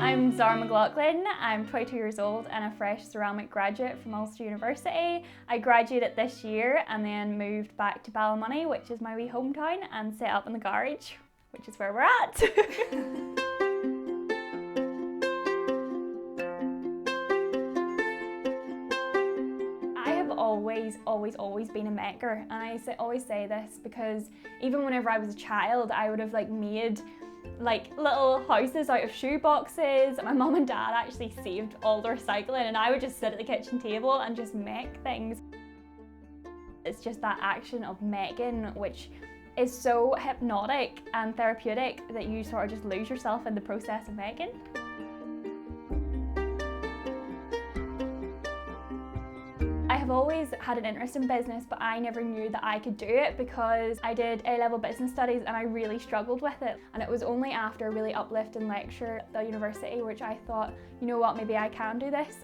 I'm Zara McLaughlin, I'm 22 years old and a fresh ceramic graduate from Ulster University. I graduated this year and then moved back to Ballymoney, which is my wee hometown, and set up in the garage, which is where we're at. I have always been a maker, and I always say this because even whenever I was a child I would have made little houses out of shoe boxes. My mum and dad actually saved all the recycling and I would just sit at the kitchen table and just make things. It's just that action of making which is so hypnotic and therapeutic that you sort of just lose yourself in the process of making. I have always had an interest in business, but I never knew that I could do it because I did A-level business studies and I really struggled with it. And it was only after a really uplifting lecture at the university which I thought, you know what, maybe I can do this.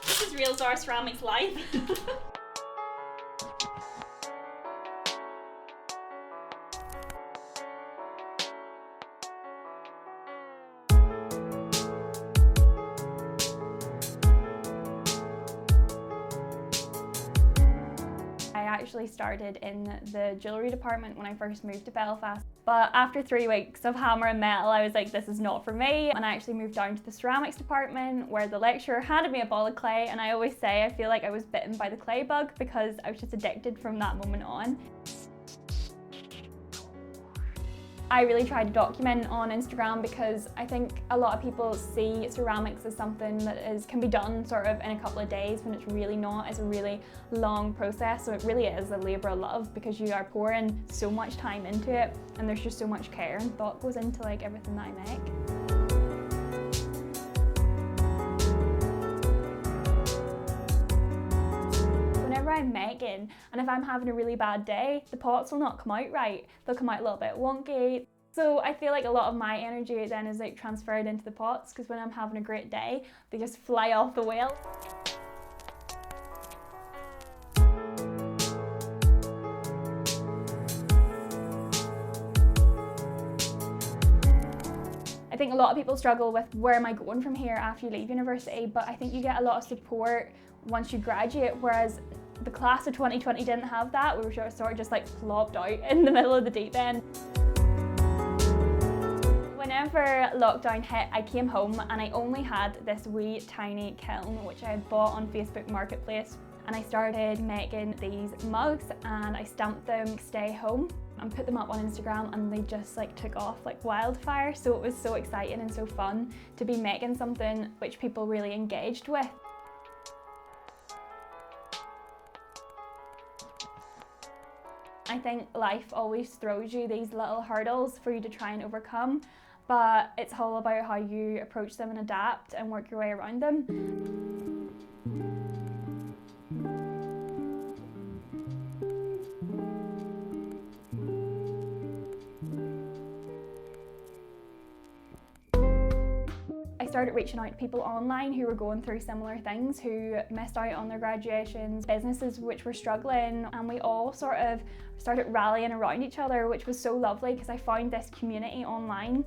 This is real Zara Ceramics life. I actually started in the jewellery department when I first moved to Belfast. But after 3 weeks of hammering metal, I was like, this is not for me. And I actually moved down to the ceramics department where the lecturer handed me a ball of clay. And I always say I feel like I was bitten by the clay bug because I was just addicted from that moment on. I really try to document on Instagram because I think a lot of people see ceramics as something that can be done sort of in a couple of days when it's really not. It's a really long process, so it really is a labour of love because you are pouring so much time into it and there's just so much care and thought goes into everything that I make. Whenever I'm making, and if I'm having a really bad day, the pots will not come out right. They'll come out a little bit wonky. So I feel like a lot of my energy then is transferred into the pots because when I'm having a great day, they just fly off the wheel. I think a lot of people struggle with where am I going from here after you leave university, but I think you get a lot of support once you graduate, whereas the class of 2020 didn't have that. We were sort of just plopped out in the middle of the deep end. Whenever lockdown hit, I came home and I only had this wee tiny kiln which I had bought on Facebook Marketplace, and I started making these mugs and I stamped them "Stay Home" and put them up on Instagram, and they just took off like wildfire. So it was so exciting and so fun to be making something which people really engaged with. I think life always throws you these little hurdles for you to try and overcome, but it's all about how you approach them and adapt and work your way around them. I started reaching out to people online who were going through similar things, who missed out on their graduations, businesses which were struggling, and we all sort of started rallying around each other, which was so lovely because I found this community online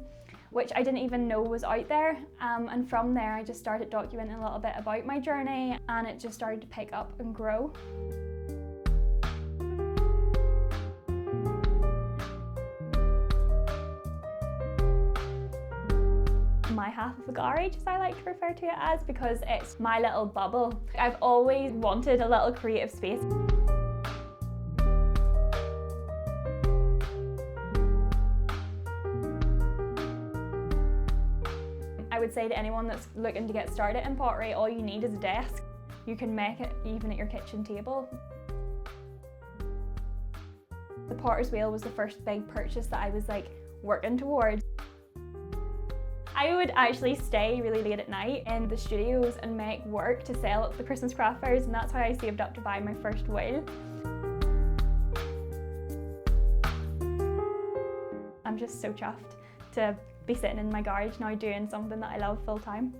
which I didn't even know was out there, and from there I just started documenting a little bit about my journey and it just started to pick up and grow. My half of the garage, as I like to refer to it as, because it's my little bubble. I've always wanted a little creative space. I would say to anyone that's looking to get started in pottery, all you need is a desk. You can make it even at your kitchen table. The potter's wheel was the first big purchase that I was working towards. I would actually stay really late at night in the studios and make work to sell at the Christmas craft fairs, and that's how I saved up to buy my first wheel. I'm just so chuffed to be sitting in my garage now doing something that I love full time.